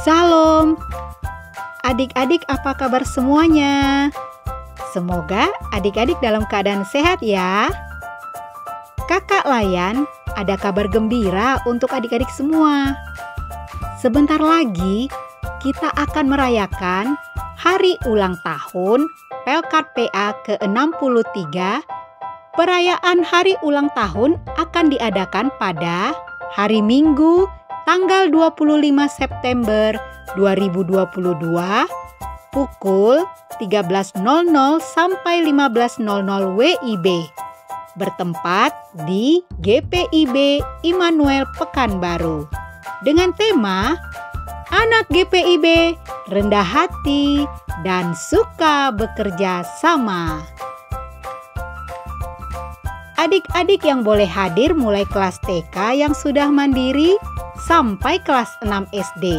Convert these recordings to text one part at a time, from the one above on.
Salam, adik-adik, apa kabar semuanya? Semoga adik-adik dalam keadaan sehat ya. Kakak Layan ada kabar gembira untuk adik-adik semua. Sebentar lagi kita akan merayakan hari ulang tahun Pelkat PA ke-63. Perayaan hari ulang tahun akan diadakan pada hari Minggu tanggal 25 September 2022 pukul 13.00 sampai 15.00 WIB bertempat di GPIB Immanuel Pekanbaru dengan tema Anak GPIB rendah hati dan suka bekerja sama. Adik-adik yang boleh hadir mulai kelas TK yang sudah mandiri sampai kelas 6 SD.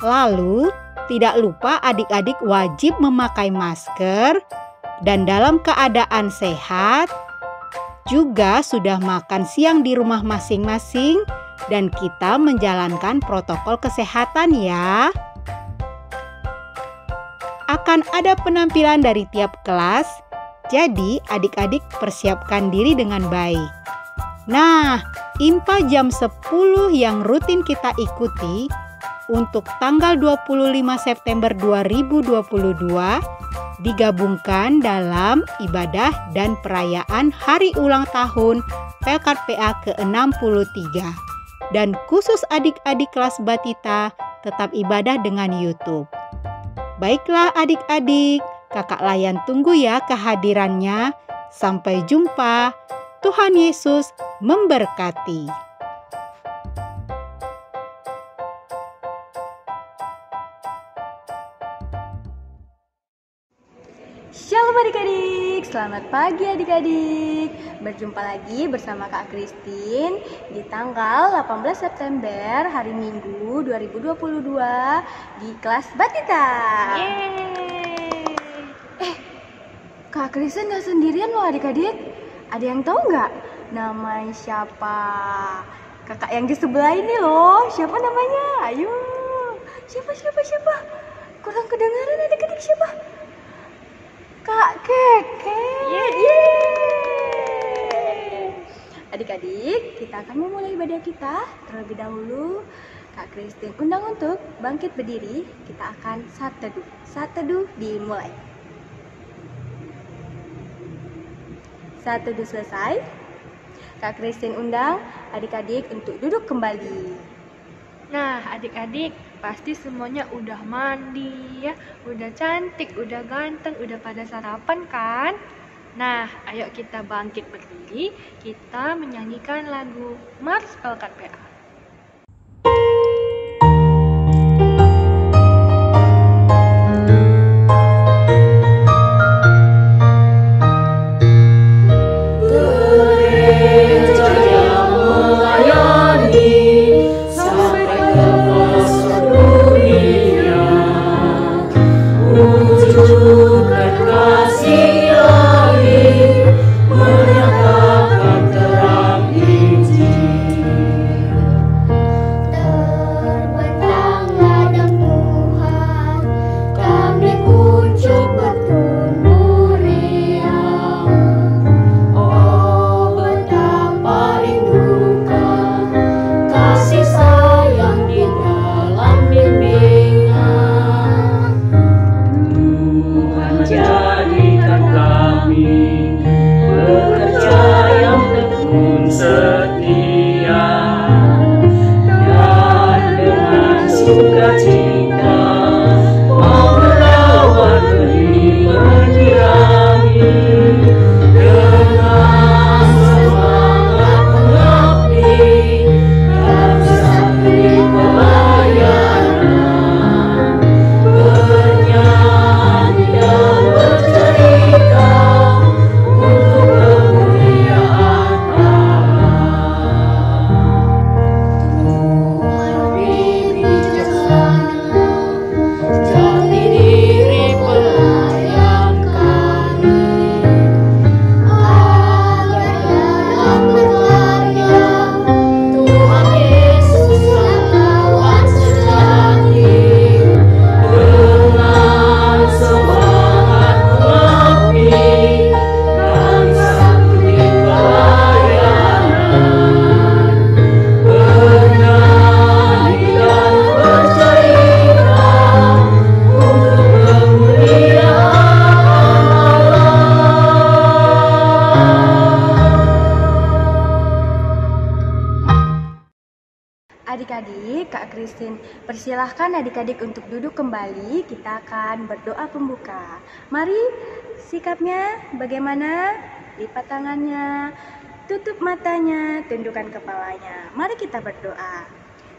Lalu, tidak lupa adik-adik wajib memakai masker dan dalam keadaan sehat, juga sudah makan siang di rumah masing-masing dan kita menjalankan protokol kesehatan ya. Akan ada penampilan dari tiap kelas, jadi adik-adik persiapkan diri dengan baik. Nah, IMPA jam 10 yang rutin kita ikuti untuk tanggal 25 September 2022 digabungkan dalam ibadah dan perayaan hari ulang tahun Pelkat PA ke-63. Dan khusus adik-adik kelas Batita tetap ibadah dengan YouTube. Baiklah adik-adik, Kakak Layan tunggu ya kehadirannya. Sampai jumpa. Tuhan Yesus memberkati. Shalom adik-adik, selamat pagi adik-adik. Berjumpa lagi bersama Kak Christine di tanggal 18 September hari Minggu 2022 di kelas Batita. Kak Christine gak sendirian loh adik-adik. Ada yang tahu nggak nama siapa kakak yang di sebelah ini loh? Siapa namanya? Ayo, siapa? Kurang kedengaran adik-adik, siapa? Kak Keke. Adik-adik, kita akan memulai ibadah kita. Terlebih dahulu, Kak Christine undang untuk bangkit berdiri. Kita akan saat teduh. Saat teduh dimulai. Saat teduh selesai, Kak Christine undang adik-adik untuk duduk kembali. Nah, adik-adik pasti semuanya udah mandi ya, udah cantik, udah ganteng, udah pada sarapan kan? Nah, ayo kita bangkit berdiri, kita menyanyikan lagu Mars Pelkat PA. Adik-adik, Kak Christine persilahkan adik-adik untuk duduk kembali. Kita akan berdoa pembuka. Mari, sikapnya bagaimana? Lipat tangannya, tutup matanya, tundukkan kepalanya. Mari kita berdoa.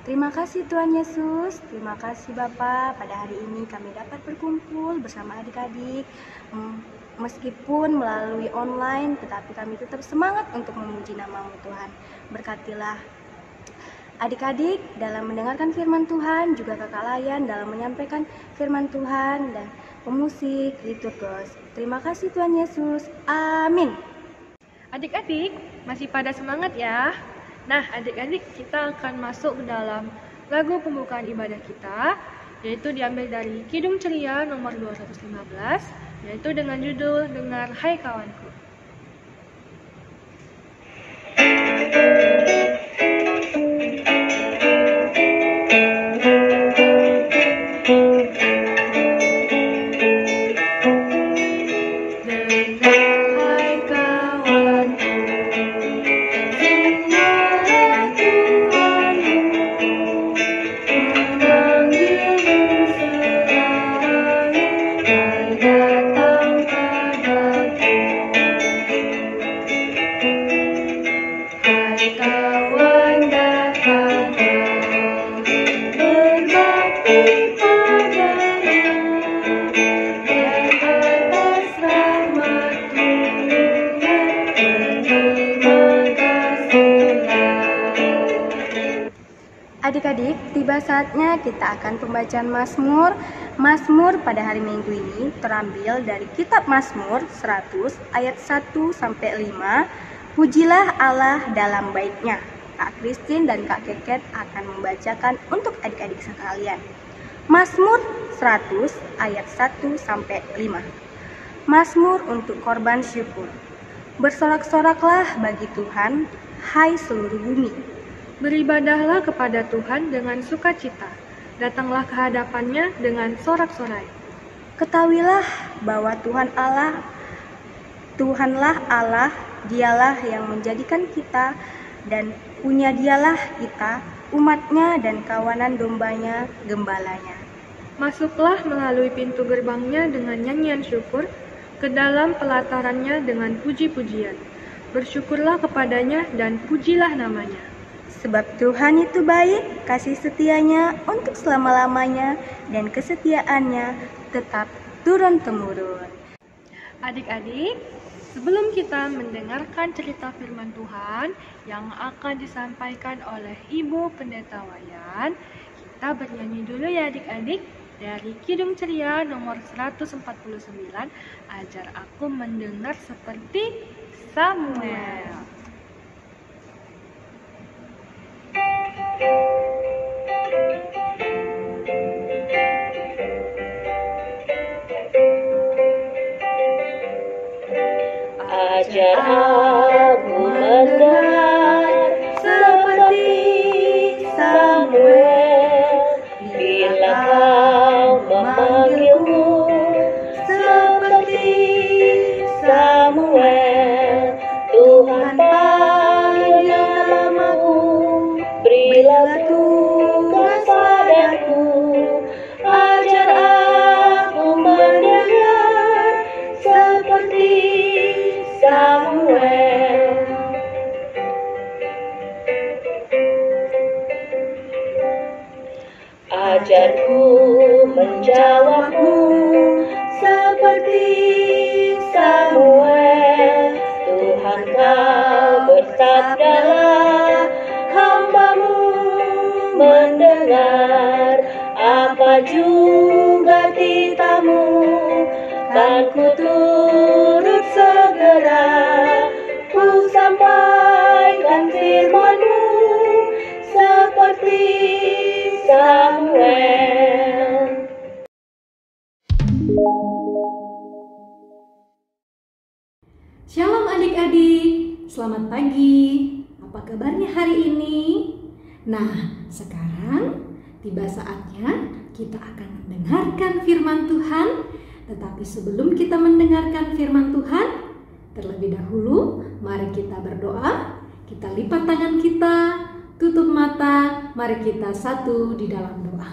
Terima kasih Tuhan Yesus, terima kasih Bapa. Pada hari ini kami dapat berkumpul bersama adik-adik. Meskipun melalui online, tetapi kami tetap semangat untuk memuji nama-Mu Tuhan. Berkatilah adik-adik dalam mendengarkan firman Tuhan, juga kakak Layan dalam menyampaikan firman Tuhan, dan pemusik, liturgos. Terima kasih Tuhan Yesus. Amin. Adik-adik, masih pada semangat ya? Nah, adik-adik, kita akan masuk ke dalam lagu pembukaan ibadah kita, yaitu diambil dari Kidung Ceria nomor 215, yaitu dengan judul Dengar Hai Kawanku. Adik-adik, tiba saatnya kita akan pembacaan Mazmur. Mazmur pada hari Minggu ini terambil dari kitab Mazmur 100 ayat 1 sampai 5. Pujilah Allah dalam baiknya. Kak Christine dan Kak Keket akan membacakan untuk adik-adik sekalian. Mazmur 100 ayat 1 sampai 5. Mazmur untuk korban syukur. Bersorak-soraklah bagi Tuhan, hai seluruh bumi. Beribadahlah kepada Tuhan dengan sukacita, datanglah ke hadapannya dengan sorak-sorai. Ketahuilah bahwa Tuhanlah Allah, dialah yang menjadikan kita, dan punya dialah kita, umatnya dan kawanan dombanya, gembalanya. Masuklah melalui pintu gerbangnya dengan nyanyian syukur, ke dalam pelatarannya dengan puji-pujian. Bersyukurlah kepadanya dan pujilah namanya. Sebab Tuhan itu baik, kasih setianya untuk selama-lamanya, dan kesetiaannya tetap turun-temurun. Adik-adik, sebelum kita mendengarkan cerita firman Tuhan yang akan disampaikan oleh Ibu Pendeta Wayan, kita bernyanyi dulu ya adik-adik dari Kidung Ceria nomor 149, Ajar Aku Mendengar Seperti Samuel. Ajar aku mendengar seperti Samuel, bila kau memanggilku seperti Samuel. Tuhan panggil namaku, berilah tugas padaku. Ajar aku mendengar seperti Samuel. Ajarku menjawabmu seperti Samuel. Tuhan kau bersabdalah, hamba-Mu mendengar. Apa juga titahmu, kan ku turut segera. Ku sampaikan firman-Mu seperti Samuel. Shalom adik-adik, selamat pagi. Apa kabarnya hari ini? Nah, sekarang tiba saatnya kita akan mendengarkan firman Tuhan. Tetapi sebelum kita mendengarkan firman Tuhan, terlebih dahulu mari kita berdoa. Kita lipat tangan kita, tutup mata, mari kita satu di dalam doa.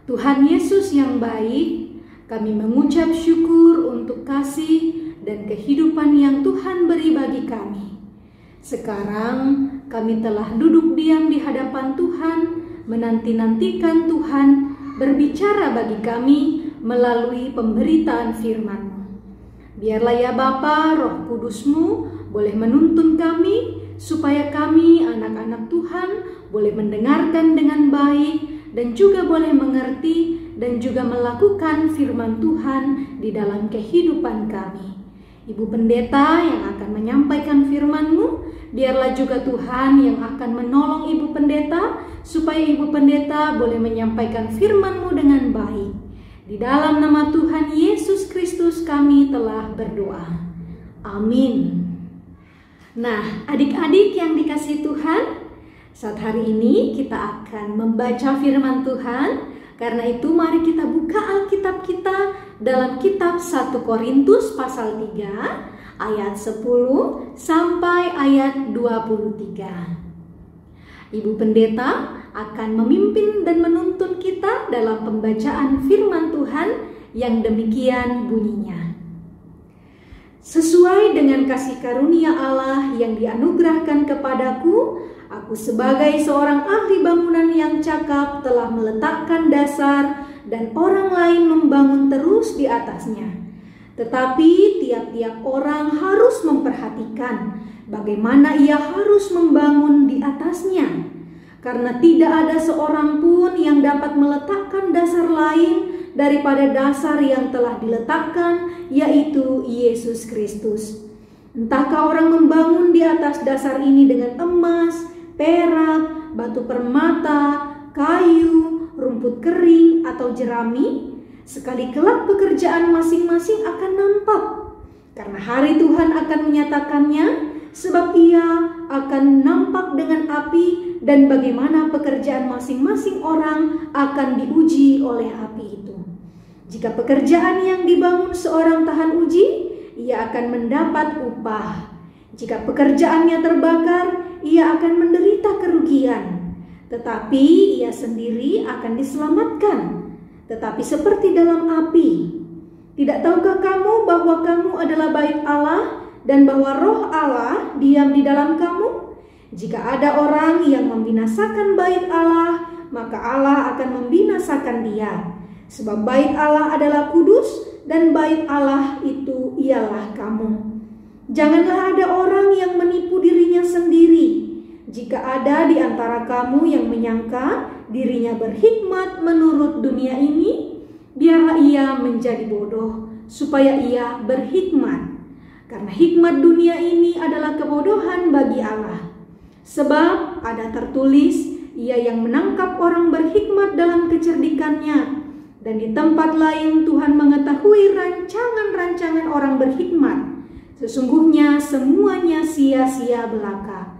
Tuhan Yesus yang baik, kami mengucap syukur untuk kasih dan kehidupan yang Tuhan beri bagi kami. Sekarang kami telah duduk diam di hadapan Tuhan, menanti-nantikan Tuhan berbicara bagi kami melalui pemberitaan firman-Mu. Biarlah ya Bapa, Roh Kudus-Mu boleh menuntun kami, supaya kami anak-anak Tuhan boleh mendengarkan dengan baik dan juga boleh mengerti dan juga melakukan firman Tuhan di dalam kehidupan kami. Ibu Pendeta yang akan menyampaikan firman-Mu, biarlah juga Tuhan yang akan menolong Ibu Pendeta supaya Ibu Pendeta boleh menyampaikan firman-Mu dengan baik. Di dalam nama Tuhan Yesus Kristus kami telah berdoa. Amin. Nah, adik-adik yang dikasihi Tuhan, saat hari ini kita akan membaca firman Tuhan. Karena itu mari kita buka Alkitab kita dalam kitab 1 Korintus pasal 3 ayat 10 sampai ayat 23. Ibu Pendeta akan memimpin dan menuntun kita dalam pembacaan firman Tuhan yang demikian bunyinya. Sesuai dengan kasih karunia Allah yang dianugerahkan kepadaku, aku sebagai seorang ahli bangunan yang cakap telah meletakkan dasar dan orang lain membangun terus di atasnya. Tetapi tiap-tiap orang harus memperhatikan bagaimana ia harus membangun di atasnya. Karena tidak ada seorang pun yang dapat meletakkan dasar lain daripada dasar yang telah diletakkan, yaitu Yesus Kristus. Entahkah orang membangun di atas dasar ini dengan emas, perak, batu permata, kayu, rumput kering, atau jerami, sekali kelak pekerjaan masing-masing akan nampak. Karena hari Tuhan akan menyatakannya, sebab ia akan nampak dengan api, dan bagaimana pekerjaan masing-masing orang akan diuji oleh api itu. Jika pekerjaan yang dibangun seorang tahan uji, ia akan mendapat upah. Jika pekerjaannya terbakar, ia akan menderita kerugian. Tetapi ia sendiri akan diselamatkan, tetapi seperti dalam api. Tidak tahukah kamu bahwa kamu adalah bait Allah dan bahwa Roh Allah diam di dalam kamu? Jika ada orang yang membinasakan bait Allah, maka Allah akan membinasakan dia. Sebab bait Allah adalah kudus dan bait Allah itu ialah kamu. Janganlah ada orang yang menipu dirinya sendiri. Jika ada di antara kamu yang menyangka dirinya berhikmat menurut dunia ini, biarlah ia menjadi bodoh supaya ia berhikmat. Karena hikmat dunia ini adalah kebodohan bagi Allah. Sebab ada tertulis, ia yang menangkap orang berhikmat dalam kecerdikannya. Dan di tempat lain Tuhan mengetahui rancangan-rancangan orang berhikmat. Sesungguhnya semuanya sia-sia belaka.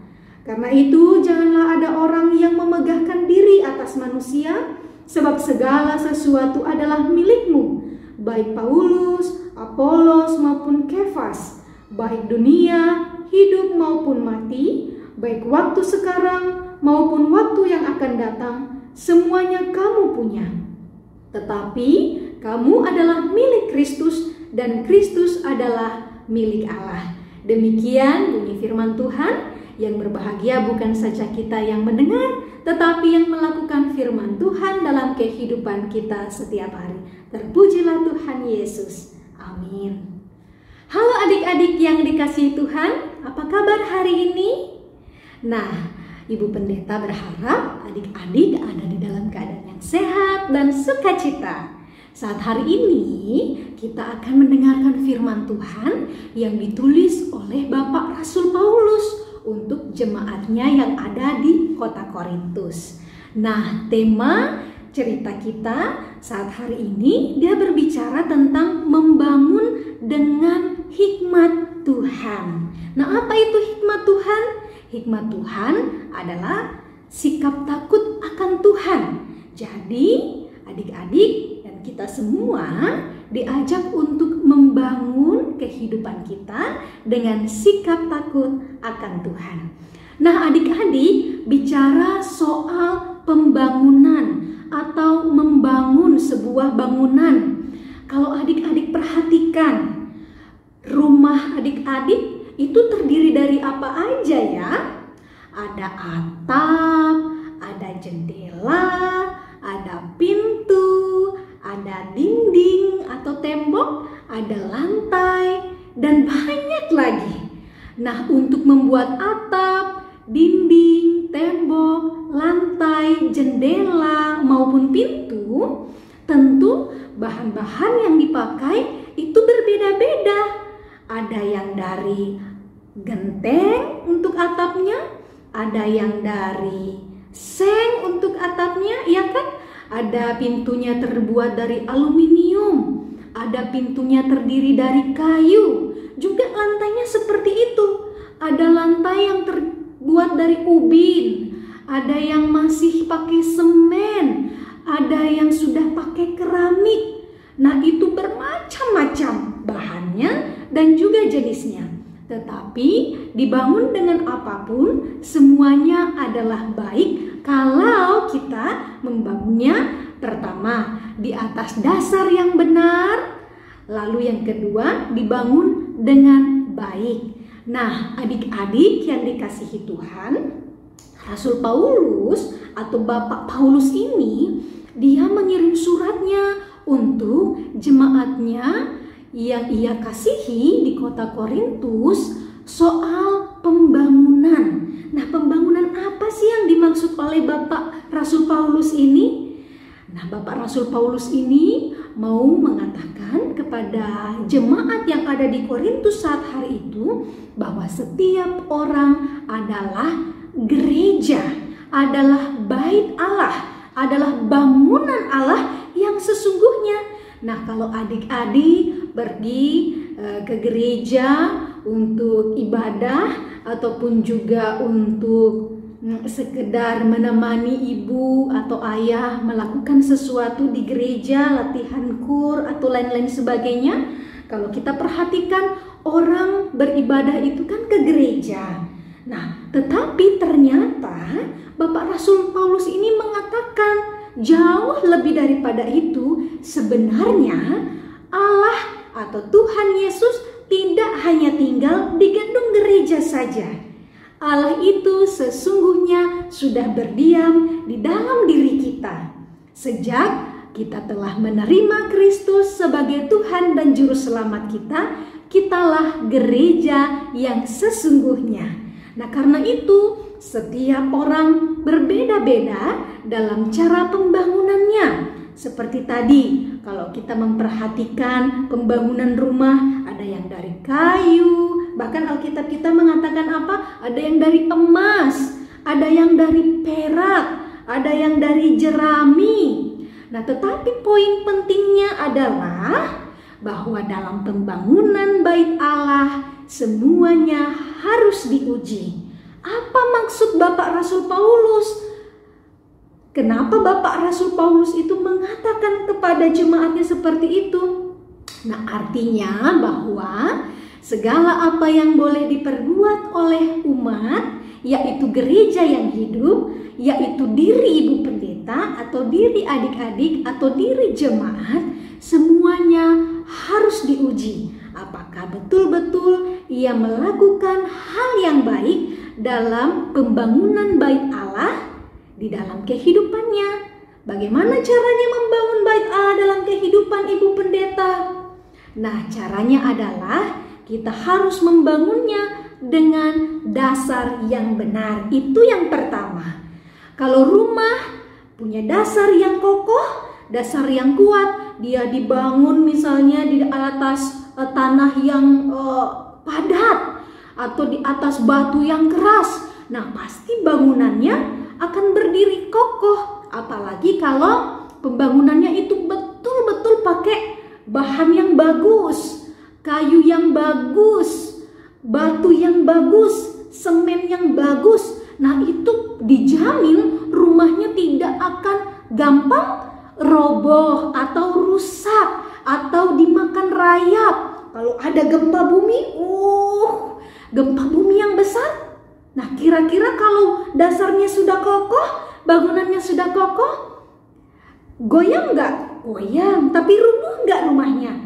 Karena itu janganlah ada orang yang memegahkan diri atas manusia, sebab segala sesuatu adalah milikmu, baik Paulus, Apolos maupun Kefas, baik dunia, hidup maupun mati, baik waktu sekarang maupun waktu yang akan datang, semuanya kamu punya. Tetapi kamu adalah milik Kristus dan Kristus adalah milik Allah. Demikian bunyi firman Tuhan, yang berbahagia bukan saja kita yang mendengar, tetapi yang melakukan firman Tuhan dalam kehidupan kita setiap hari. Terpujilah Tuhan Yesus. Amin. Halo adik-adik yang dikasihi Tuhan, apa kabar hari ini? Nah, Ibu Pendeta berharap adik-adik ada di dalam keadaan yang sehat dan sukacita. Saat hari ini kita akan mendengarkan firman Tuhan yang ditulis oleh Bapak Rasul Paulus untuk jemaatnya yang ada di kota Korintus. Nah, tema cerita kita saat hari ini dia berbicara tentang membangun dengan hikmat Tuhan. Nah, apa itu hikmat Tuhan? Hikmat Tuhan adalah sikap takut akan Tuhan. Jadi adik-adik dan kita semua diajak untuk membangun kehidupan kita dengan sikap takut akan Tuhan. Nah, adik-adik bicara soal pembangunan atau membangun sebuah bangunan. Kalau adik-adik perhatikan, rumah adik-adik itu terdiri dari apa aja ya? Ada atap, ada jendela, ada pintu, ada dinding atau tembok, ada lantai, dan banyak lagi. Nah, untuk membuat atap, dinding, tembok, lantai, jendela maupun pintu, tentu bahan-bahan yang dipakai itu berbeda-beda. Ada yang dari genteng untuk atapnya, ada yang dari seng untuk atapnya, ya kan? Ada pintunya terbuat dari aluminium, ada pintunya terdiri dari kayu, juga lantainya seperti itu. Ada lantai yang terbuat dari ubin, ada yang masih pakai semen, ada yang sudah pakai keramik. Nah, itu bermacam-macam bahannya dan juga jenisnya. Tetapi dibangun dengan apapun, semuanya adalah baik kalau kita membangunnya pertama di atas dasar yang benar, lalu yang kedua dibangun dengan baik. Nah, adik-adik yang dikasihi Tuhan, Rasul Paulus atau Bapak Paulus ini, dia mengirim suratnya untuk jemaatnya yang ia kasihi di kota Korintus soal pembangunan. Nah, pembangunan apa sih yang dimaksud oleh Bapak Rasul Paulus ini? Nah, Bapak Rasul Paulus ini mau mengatakan kepada jemaat yang ada di Korintus saat hari itu bahwa setiap orang adalah gereja, adalah bait Allah, adalah bangunan Allah yang sesungguhnya. Nah, kalau adik-adik pergi ke gereja untuk ibadah ataupun juga untuk sekedar menemani ibu atau ayah melakukan sesuatu di gereja, latihan kur atau lain-lain sebagainya, kalau kita perhatikan orang beribadah itu kan ke gereja. Nah, tetapi ternyata Bapak Rasul Paulus ini mengatakan jauh lebih daripada itu. Sebenarnya Allah atau Tuhan Yesus tidak hanya tinggal di gedung gereja saja. Allah itu sesungguhnya sudah berdiam di dalam diri kita. Sejak kita telah menerima Kristus sebagai Tuhan dan Juru Selamat kita, kitalah gereja yang sesungguhnya. Nah, karena itu setiap orang berbeda-beda dalam cara pembangunannya. Seperti tadi, kalau kita memperhatikan pembangunan rumah, ada yang dari kayu, bahkan Alkitab kita mengatakan apa? Ada yang dari emas, ada yang dari perak, ada yang dari jerami. Nah, tetapi poin pentingnya adalah bahwa dalam pembangunan bait Allah, semuanya harus diuji. Apa maksud Bapak Rasul Paulus? Kenapa Bapak Rasul Paulus itu mengatakan kepada jemaatnya seperti itu? Nah, artinya bahwa segala apa yang boleh diperbuat oleh umat, yaitu gereja yang hidup, yaitu diri ibu pendeta atau diri adik-adik atau diri jemaat, semuanya harus diuji. Apakah betul-betul ia melakukan hal yang baik dalam pembangunan bait Allah di dalam kehidupannya? Bagaimana caranya membangun bait Allah dalam kehidupan ibu pendeta? Nah, caranya adalah kita harus membangunnya dengan dasar yang benar. Itu yang pertama. Kalau rumah punya dasar yang kokoh, dasar yang kuat, dia dibangun misalnya di atas tanah yang padat atau di atas batu yang keras, nah pasti bangunannya akan berdiri kokoh. Apalagi kalau pembangunannya itu betul-betul pakai bahan yang bagus, kayu yang bagus, batu yang bagus, semen yang bagus. Nah, itu dijamin rumahnya tidak akan gampang roboh atau rusak atau dimakan rayap. Kalau ada gempa bumi yang besar, Nah, kira-kira kalau dasarnya sudah kokoh, bangunannya sudah kokoh, goyang nggak? Goyang, tapi rubuh nggak rumahnya?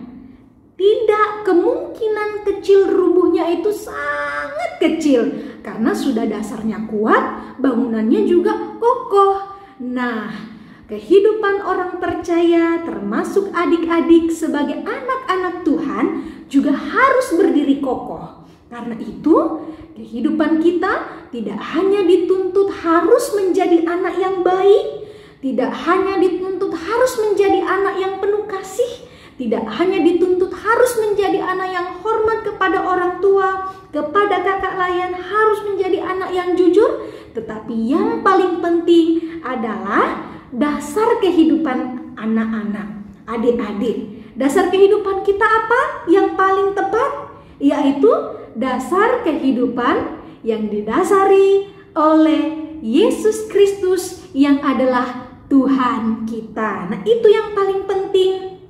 Tidak, kemungkinan kecil rubuhnya itu sangat kecil karena sudah dasarnya kuat, bangunannya juga kokoh. Nah, kehidupan orang percaya termasuk adik-adik sebagai anak-anak Tuhan juga harus berdiri kokoh. Karena itu, kehidupan kita tidak hanya dituntut harus menjadi anak yang baik, tidak hanya dituntut harus menjadi anak yang penuh kasih, tidak hanya dituntut harus menjadi anak yang hormat kepada orang tua, kepada kakak layan, harus menjadi anak yang jujur, tetapi yang paling penting adalah dasar kehidupan anak-anak, adik-adik. Dasar kehidupan kita apa yang paling tepat? Yaitu dasar kehidupan yang didasari oleh Yesus Kristus yang adalah Tuhan kita. Nah, itu yang paling penting,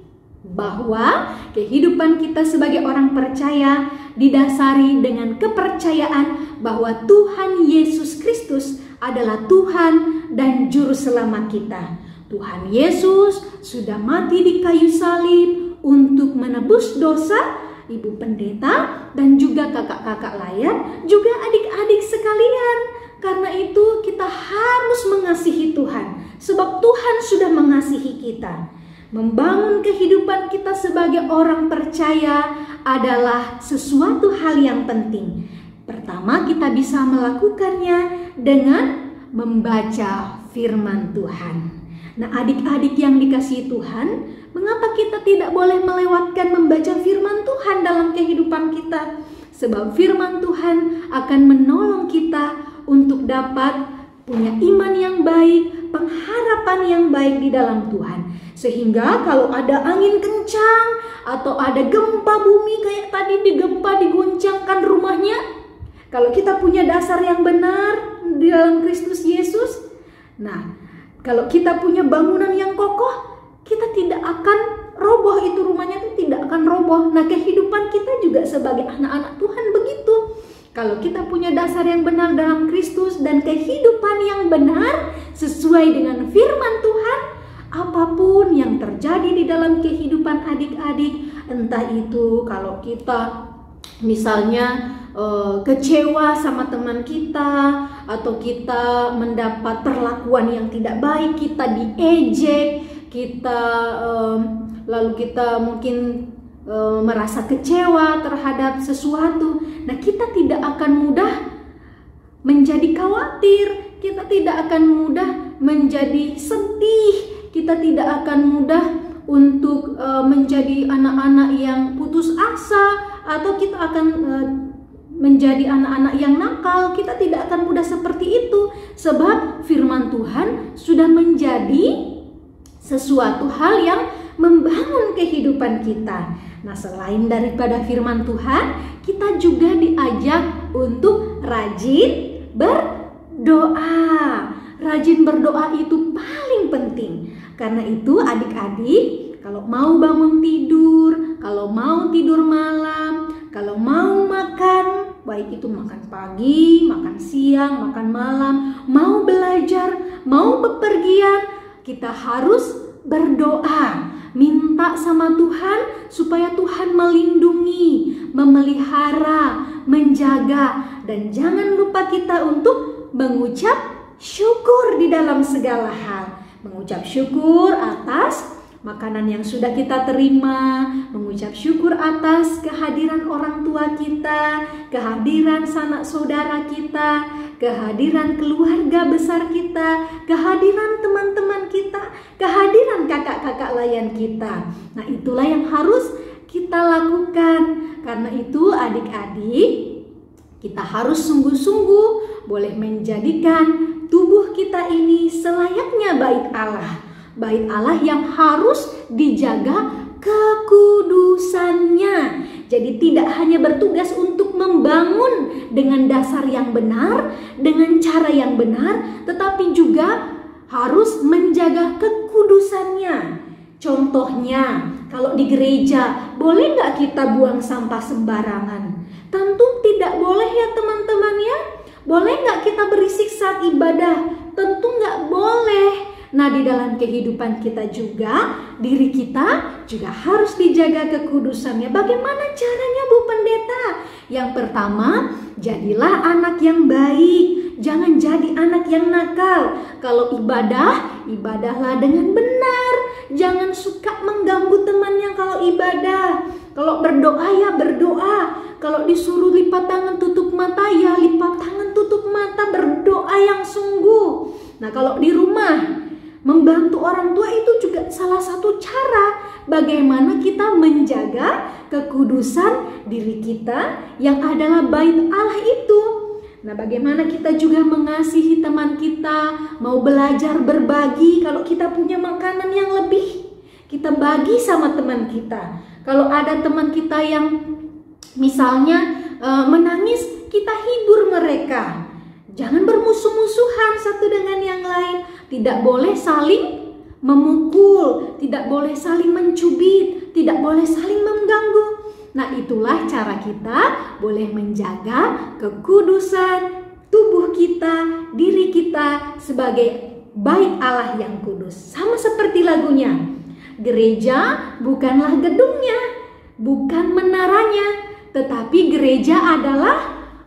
bahwa kehidupan kita sebagai orang percaya didasari dengan kepercayaan bahwa Tuhan Yesus Kristus adalah Tuhan dan Juru Selamat kita. Tuhan Yesus sudah mati di kayu salib untuk menebus dosa Ibu Pendeta dan juga kakak-kakak layan, juga adik-adik sekalian. Karena itu kita harus mengasihi Tuhan, sebab Tuhan sudah mengasihi kita. Membangun kehidupan kita sebagai orang percaya adalah sesuatu hal yang penting. Pertama, kita bisa melakukannya dengan membaca firman Tuhan. Nah, adik-adik yang dikasihi Tuhan, mengapa kita tidak boleh melewatkan membaca firman Tuhan dalam kehidupan kita? Sebab firman Tuhan akan menolong kita untuk dapat punya iman yang baik, pengharapan yang baik di dalam Tuhan. Sehingga kalau ada angin kencang atau ada gempa bumi kayak tadi diguncangkan rumahnya, kalau kita punya dasar yang benar di dalam Kristus Yesus, nah, kalau kita punya bangunan yang kokoh, kita tidak akan roboh, itu rumahnya itu tidak akan roboh. Nah, kehidupan kita juga sebagai anak-anak Tuhan begitu. Kalau kita punya dasar yang benar dalam Kristus dan kehidupan yang benar sesuai dengan firman Tuhan, apapun yang terjadi di dalam kehidupan adik-adik, entah itu kalau kita misalnya kecewa sama teman kita, atau kita mendapat perlakuan yang tidak baik, kita diejek, lalu kita mungkin merasa kecewa terhadap sesuatu. Nah, kita tidak akan mudah menjadi khawatir, kita tidak akan mudah menjadi sedih, kita tidak akan mudah untuk menjadi anak-anak yang putus asa, atau kita akan menjadi anak-anak yang nakal. Kita tidak akan mudah seperti itu, sebab firman Tuhan sudah menjadi sesuatu hal yang membangun kehidupan kita. Nah, selain daripada firman Tuhan, kita juga diajak untuk rajin berdoa. Rajin berdoa itu paling penting. Karena itu adik-adik, kalau mau bangun tidur, kalau mau tidur malam, kalau mau makan, baik itu makan pagi, makan siang, makan malam, mau belajar, mau bepergian, kita harus berdoa. Minta sama Tuhan supaya Tuhan melindungi, memelihara, menjaga. Dan jangan lupa kita untuk mengucap syukur di dalam segala hal. Mengucap syukur atas makanan yang sudah kita terima, mengucap syukur atas kehadiran orang tua kita, kehadiran sanak saudara kita, kehadiran keluarga besar kita, kehadiran teman-teman kita, kehadiran kakak-kakak layan kita. Nah, itulah yang harus kita lakukan. Karena itu adik-adik, kita harus sungguh-sungguh boleh menjadikan tubuh kita ini selayaknya bait Allah. Bait Allah yang harus dijaga kekudusannya. Jadi tidak hanya bertugas untuk membangun dengan dasar yang benar, dengan cara yang benar, tetapi juga harus menjaga kekudusannya. Contohnya, kalau di gereja, boleh nggak kita buang sampah sembarangan? Tentu tidak boleh ya teman-teman ya. Boleh nggak kita berisik saat ibadah? Tentu nggak boleh. Nah, di dalam kehidupan kita juga, diri kita juga harus dijaga kekudusannya. Bagaimana caranya, Bu Pendeta? Yang pertama, jadilah anak yang baik. Jangan jadi anak yang nakal. Kalau ibadah, ibadahlah dengan benar. Jangan suka mengganggu temannya kalau ibadah. Kalau berdoa ya berdoa. Kalau disuruh lipat tangan tutup mata ya lipat tangan tutup mata, berdoa yang sungguh. Nah, kalau di rumah membantu orang tua itu juga salah satu cara bagaimana kita menjaga kekudusan diri kita yang adalah bait Allah itu. Nah, bagaimana kita juga mengasihi teman kita, mau belajar berbagi. Kalau kita punya makanan yang lebih, kita bagi sama teman kita. Kalau ada teman kita yang misalnya menangis, kita hibur mereka. Jangan bermusuh-musuhan satu dengan yang lain. Tidak boleh saling memukul, tidak boleh saling mencubit, tidak boleh saling mengganggu. Nah, itulah cara kita boleh menjaga kekudusan tubuh kita, diri kita sebagai bait Allah yang kudus. Sama seperti lagunya. Gereja bukanlah gedungnya, bukan menaranya, tetapi gereja adalah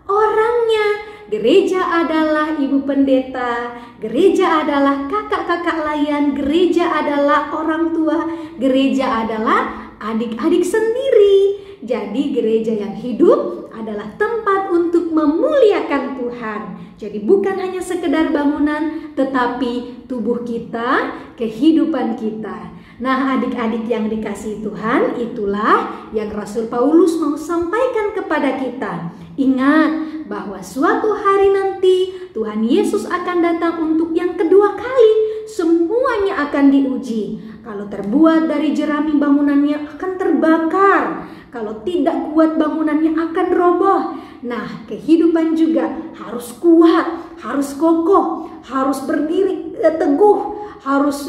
orangnya. Gereja adalah ibu pendeta, gereja adalah kakak-kakak layan, gereja adalah orang tua, gereja adalah adik-adik sendiri. Jadi gereja yang hidup adalah tempat untuk memuliakan Tuhan. Jadi bukan hanya sekedar bangunan, tetapi tubuh kita, kehidupan kita. Nah, adik-adik yang dikasihi Tuhan, itulah yang Rasul Paulus mau sampaikan kepada kita. Ingat bahwa suatu hari nanti Tuhan Yesus akan datang untuk yang kedua kali. Semuanya akan diuji. Kalau terbuat dari jerami, bangunannya akan terbakar. Kalau tidak kuat, bangunannya akan roboh. Nah, kehidupan juga harus kuat, harus kokoh, harus berdiri teguh, harus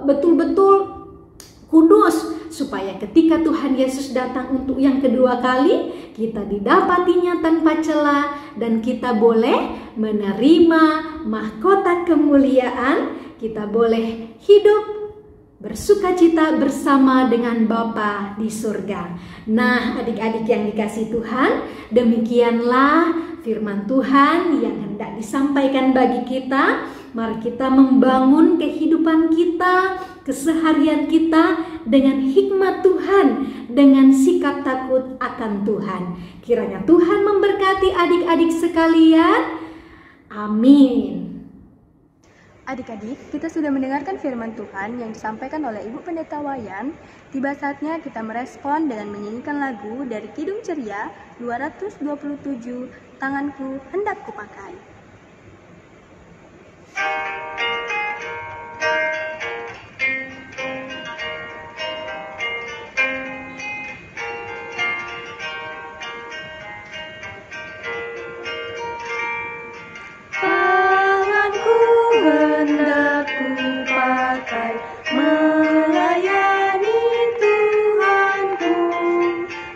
betul-betul kudus, supaya ketika Tuhan Yesus datang untuk yang kedua kali, kita didapatinya tanpa celah dan kita boleh menerima mahkota kemuliaan. Kita boleh hidup bersukacita bersama dengan Bapa di surga. Nah, adik-adik yang dikasihi Tuhan, demikianlah firman Tuhan yang hendak disampaikan bagi kita. Mari kita membangun kehidupan kita, keseharian kita dengan hikmat Tuhan, dengan sikap takut akan Tuhan. Kiranya Tuhan memberkati adik-adik sekalian. Amin. Adik-adik, kita sudah mendengarkan firman Tuhan yang disampaikan oleh Ibu Pendeta Wayan. Tiba saatnya kita merespon dengan menyanyikan lagu dari Kidung Ceria 227, Tanganku Hendak Kupakai. Hendak kupakai melayani Tuhanku,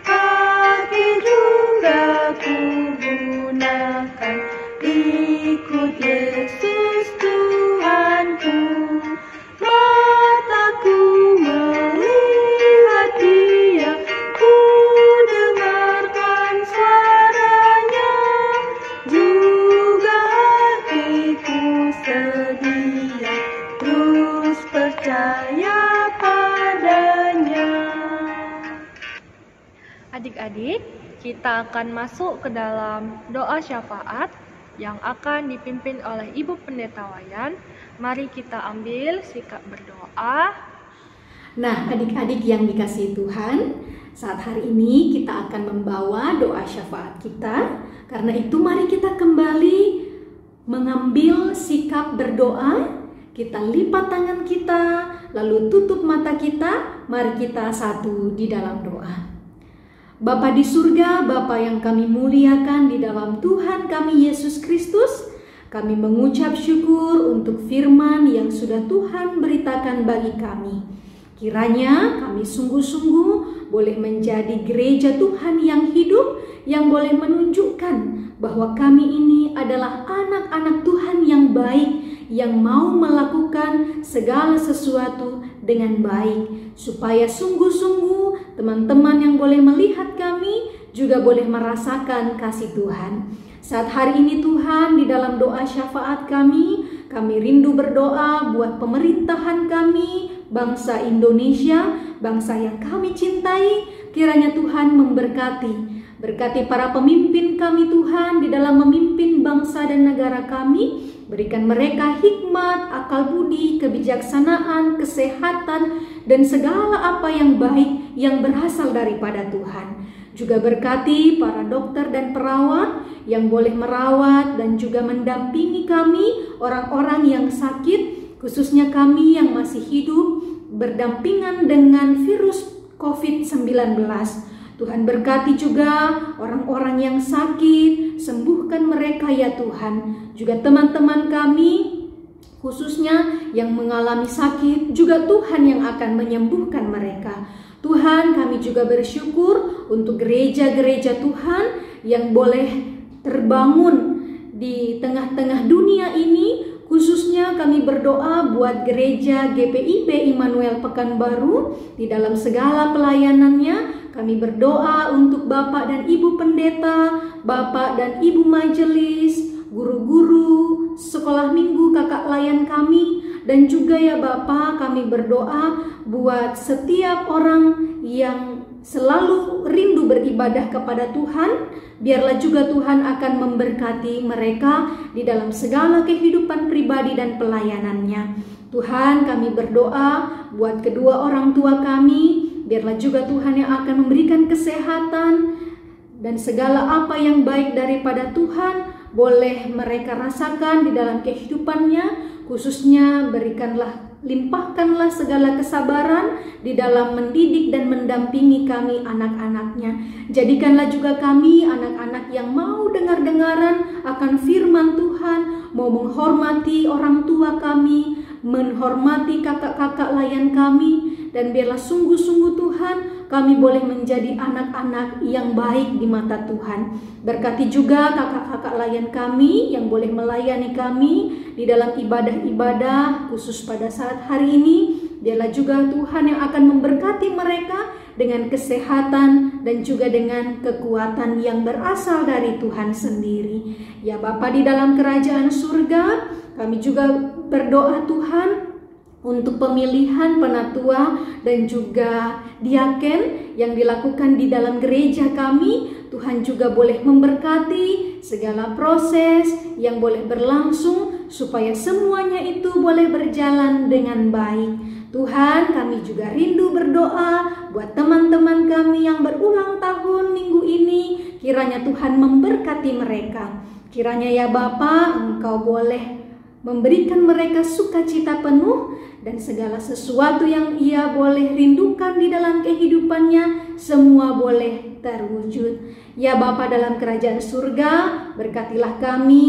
kaki juga kugunakan ikut Yesus Tuhanku. Mataku melihat Dia, ku dengarkan suaranya, juga hatiku sedia terus percaya padanya. Adik-adik, kita akan masuk ke dalam doa syafaat yang akan dipimpin oleh Ibu Pendeta Wayan. Mari kita ambil sikap berdoa. Nah, adik-adik yang dikasihi Tuhan, saat hari ini kita akan membawa doa syafaat kita. Karena itu mari kita kembali mengambil sikap berdoa. Kita lipat tangan kita, lalu tutup mata kita. Mari kita satu di dalam doa. Bapa di surga, Bapa yang kami muliakan di dalam Tuhan kami Yesus Kristus, kami mengucap syukur untuk firman yang sudah Tuhan beritakan bagi kami. Kiranya kami sungguh-sungguh boleh menjadi gereja Tuhan yang hidup, yang boleh menunjukkan bahwa kami ini adalah anak-anak Tuhan yang baik, yang mau melakukan segala sesuatu dengan baik, supaya sungguh-sungguh teman-teman yang boleh melihat kami juga boleh merasakan kasih Tuhan. Saat hari ini Tuhan, di dalam doa syafaat kami rindu berdoa buat pemerintahan kami, bangsa Indonesia, bangsa yang kami cintai. Kiranya Tuhan berkati para pemimpin kami Tuhan di dalam memimpin bangsa dan negara kami. Berikan mereka hikmat, akal budi, kebijaksanaan, kesehatan, dan segala apa yang baik yang berasal daripada Tuhan. Juga berkati para dokter dan perawat yang boleh merawat dan juga mendampingi kami, orang-orang yang sakit, khususnya kami yang masih hidup berdampingan dengan virus COVID-19. Tuhan berkati juga orang-orang yang sakit, sembuhkan mereka ya Tuhan. Juga teman-teman kami khususnya yang mengalami sakit, juga Tuhan yang akan menyembuhkan mereka. Tuhan, kami juga bersyukur untuk gereja-gereja Tuhan yang boleh terbangun di tengah-tengah dunia ini. Khususnya kami berdoa buat gereja GPIB Immanuel Pekanbaru di dalam segala pelayanannya. Kami berdoa untuk Bapak dan Ibu Pendeta, Bapak dan Ibu Majelis, guru-guru, sekolah minggu, kakak layan kami, dan juga ya Bapak, kami berdoa buat setiap orang yang selalu rindu beribadah kepada Tuhan. Biarlah juga Tuhan akan memberkati mereka di dalam segala kehidupan pribadi dan pelayanannya. Tuhan, kami berdoa buat kedua orang tua kami. Biarlah juga Tuhan yang akan memberikan kesehatan dan segala apa yang baik daripada Tuhan boleh mereka rasakan di dalam kehidupannya. Khususnya limpahkanlah segala kesabaran di dalam mendidik dan mendampingi kami anak-anaknya. Jadikanlah juga kami anak-anak yang mau dengar-dengaran akan firman Tuhan, mau menghormati orang tua kami, menghormati kakak-kakak layan kami, dan biarlah sungguh-sungguh Tuhan kami boleh menjadi anak-anak yang baik di mata Tuhan. Berkati juga kakak-kakak layan kami yang boleh melayani kami di dalam ibadah-ibadah khusus pada saat hari ini. Biarlah juga Tuhan yang akan memberkati mereka dengan kesehatan dan juga dengan kekuatan yang berasal dari Tuhan sendiri. Ya Bapa di dalam kerajaan surga, kami juga berdoa Tuhan untuk pemilihan penatua dan juga diaken yang dilakukan di dalam gereja kami. Tuhan juga boleh memberkati segala proses yang boleh berlangsung supaya semuanya itu boleh berjalan dengan baik. Tuhan, kami juga rindu berdoa buat teman-teman kami yang berulang tahun minggu ini. Kiranya Tuhan memberkati mereka. Kiranya ya Bapa, Engkau boleh memberikan mereka sukacita penuh dan segala sesuatu yang ia boleh rindukan di dalam kehidupannya, semua boleh terwujud. Ya Bapa dalam kerajaan surga, berkatilah kami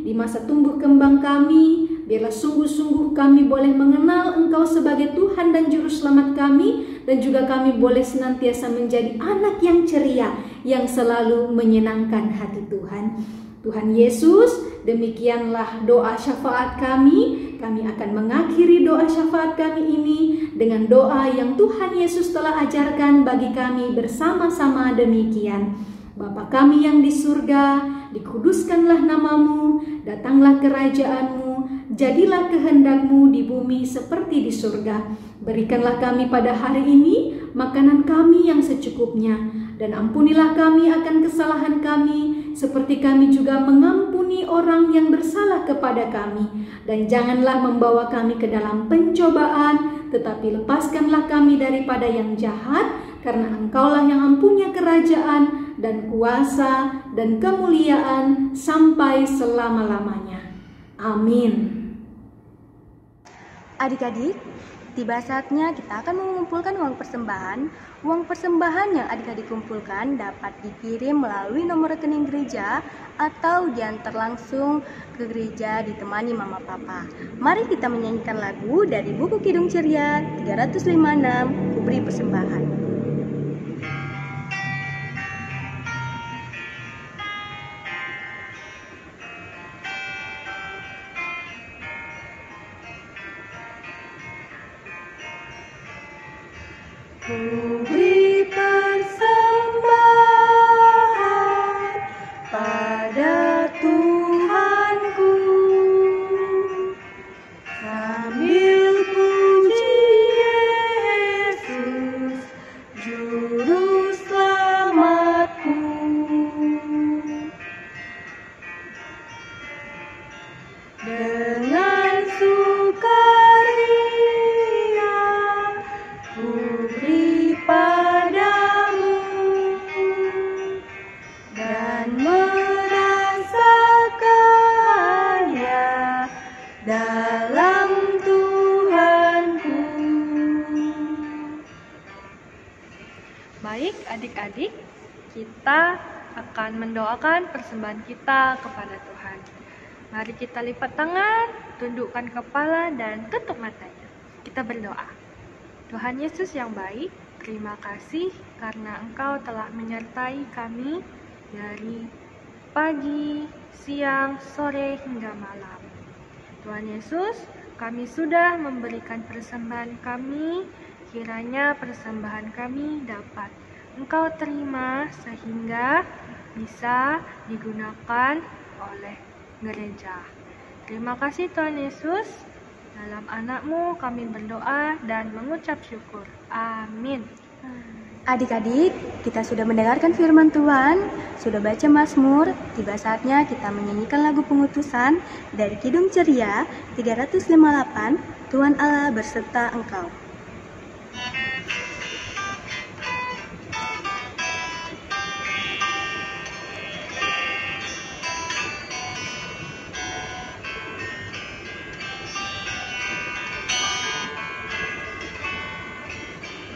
di masa tumbuh kembang kami. Biarlah sungguh-sungguh kami boleh mengenal Engkau sebagai Tuhan dan Juru Selamat kami, dan juga kami boleh senantiasa menjadi anak yang ceria, yang selalu menyenangkan hati Tuhan. Tuhan Yesus, demikianlah doa syafaat kami. Kami akan mengakhiri doa syafaat kami ini dengan doa yang Tuhan Yesus telah ajarkan bagi kami bersama-sama demikian. Bapa kami yang di surga, dikuduskanlah namamu, datanglah kerajaanmu, jadilah kehendak-Mu di bumi seperti di surga. Berikanlah kami pada hari ini makanan kami yang secukupnya, dan ampunilah kami akan kesalahan kami, seperti kami juga mengampuni orang yang bersalah kepada kami. Dan janganlah membawa kami ke dalam pencobaan, tetapi lepaskanlah kami daripada yang jahat, karena Engkaulah yang mempunyai kerajaan dan kuasa dan kemuliaan sampai selama-lamanya. Amin. Adik-adik, tiba saatnya kita akan mengumpulkan uang persembahan. Uang persembahan yang adik-adik kumpulkan dapat dikirim melalui nomor rekening gereja atau diantar langsung ke gereja ditemani mama papa. Mari kita menyanyikan lagu dari buku Kidung Ceria 356, Kuberi Persembahan. Ku beri persembahan pada Tuhanku sambil puji Yesus Juru Selamatku. Dengan sukaria ku beri padamu dan merasakannya dalam Tuhanku. Baik adik-adik, kita akan mendoakan persembahan kita kepada Tuhan. Mari kita lipat tangan, tundukkan kepala dan tutup matanya. Kita berdoa. Tuhan Yesus yang baik, terima kasih karena Engkau telah menyertai kami dari pagi, siang, sore hingga malam. Tuhan Yesus, kami sudah memberikan persembahan kami, kiranya persembahan kami dapat Engkau terima sehingga bisa digunakan oleh gereja. Terima kasih Tuhan Yesus. Dalam anak-Mu kami berdoa dan mengucap syukur. Amin. Adik-adik, kita sudah mendengarkan firman Tuhan, sudah baca Mazmur, tiba saatnya kita menyanyikan lagu pengutusan dari Kidung Ceria 358, Tuhan Allah berserta engkau.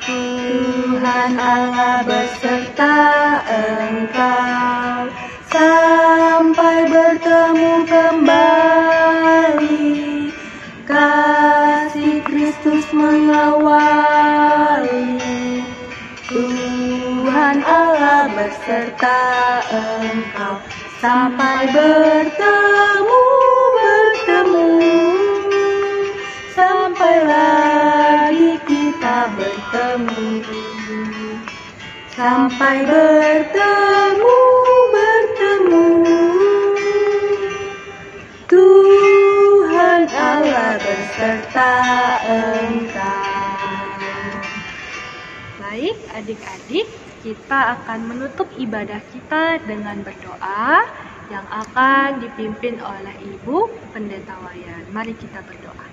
Tuhan Allah beserta engkau sampai bertemu kembali. Kasih Kristus mengawali. Tuhan Allah beserta engkau sampai bertemu, sampai lagi kita bertemu, sampai bertemu. Tuhan Allah beserta engkau. Baik adik-adik, kita akan menutup ibadah kita dengan berdoa yang akan dipimpin oleh Ibu Pendeta Wayan. Mari kita berdoa.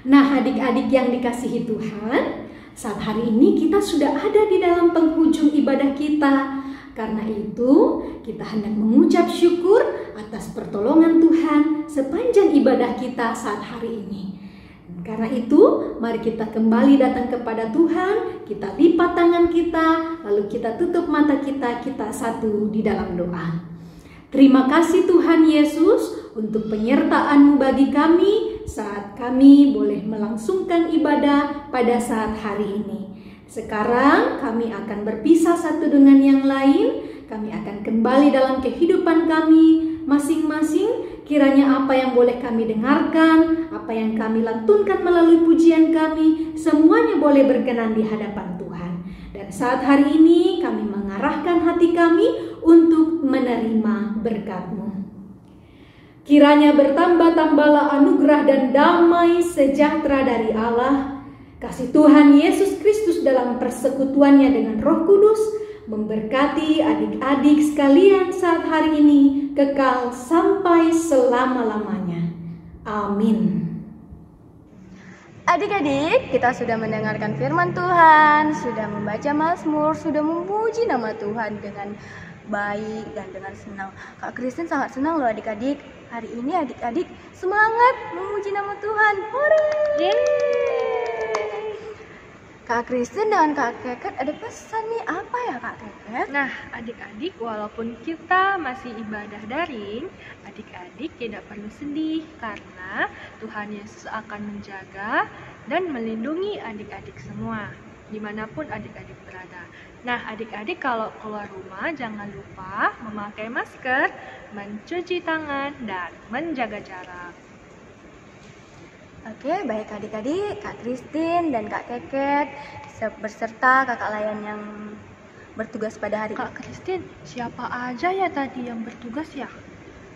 Nah, adik-adik yang dikasihi Tuhan, saat hari ini kita sudah ada di dalam penghujung ibadah kita. Karena itu, kita hendak mengucap syukur atas pertolongan Tuhan sepanjang ibadah kita saat hari ini. Karena itu, mari kita kembali datang kepada Tuhan, kita lipat tangan kita, lalu kita tutup mata kita satu di dalam doa. Terima kasih Tuhan Yesus untuk penyertaan-Mu bagi kami saat kami boleh melangsungkan ibadah pada saat hari ini. Sekarang kami akan berpisah satu dengan yang lain, kami akan kembali dalam kehidupan kami masing-masing. Kiranya apa yang boleh kami dengarkan, apa yang kami lantunkan melalui pujian kami, semuanya boleh berkenan di hadapan Tuhan. Dan saat hari ini kami mengarahkan hati kami untuk menerima berkat-Mu. Kiranya bertambah-tambahlah anugerah dan damai sejahtera dari Allah, kasih Tuhan Yesus Kristus dalam persekutuannya dengan Roh Kudus, memberkati adik-adik sekalian saat hari ini, kekal sampai selama-lamanya. Amin. Adik-adik, kita sudah mendengarkan firman Tuhan, sudah membaca Mazmur, sudah memuji nama Tuhan dengan baik dan dengan senang. Kak Kristen sangat senang loh adik-adik. Hari ini adik-adik semangat memuji nama Tuhan. Hore! Kak Kristen dan Kak Keket ada pesan nih, apa ya Kak Keket? Nah, adik-adik, walaupun kita masih ibadah daring, adik-adik tidak perlu sedih karena Tuhan Yesus akan menjaga dan melindungi adik-adik semua, dimanapun adik-adik berada. Nah, adik-adik kalau keluar rumah jangan lupa memakai masker, mencuci tangan, dan menjaga jarak. Oke, baik adik-adik, Kak Kristin dan Kak Keket. beserta kakak layan yang bertugas pada hari Kak ini. Christine, siapa aja ya tadi yang bertugas ya?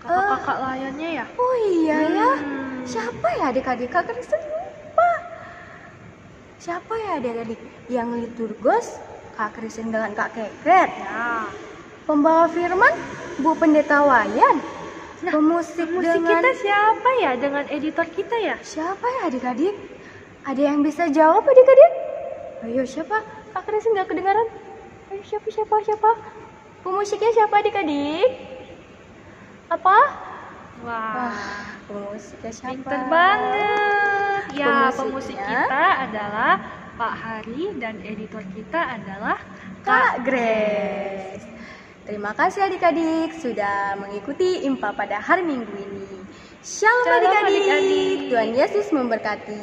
Kakak-kakak layannya ya? Oh iya ya, siapa ya adik-adik? Kak Kristen lupa. Siapa ya adik-adik? Yang liturgos, Kak Kristen dengan Kak Kekret. Ya. Pembawa firman, Bu Pendeta Wayan. Nah, Pemusik musik dengan... kita siapa ya dengan editor kita ya? Siapa ya adik-adik? Ada yang bisa jawab adik-adik? Ayo siapa? Kak Kristen nggak kedengaran? Ayo siapa? Pemusiknya siapa adik-adik? Apa? Wah, Pemusiknya siapa? pinter banget. Ya, Pemusiknya? pemusik kita adalah Pak Hari dan editor kita adalah Kak Grace. Terima kasih adik-adik sudah mengikuti IMPA pada hari Minggu ini. Shalom Shalom adik-adik. adik-adik. Tuhan Yesus memberkati.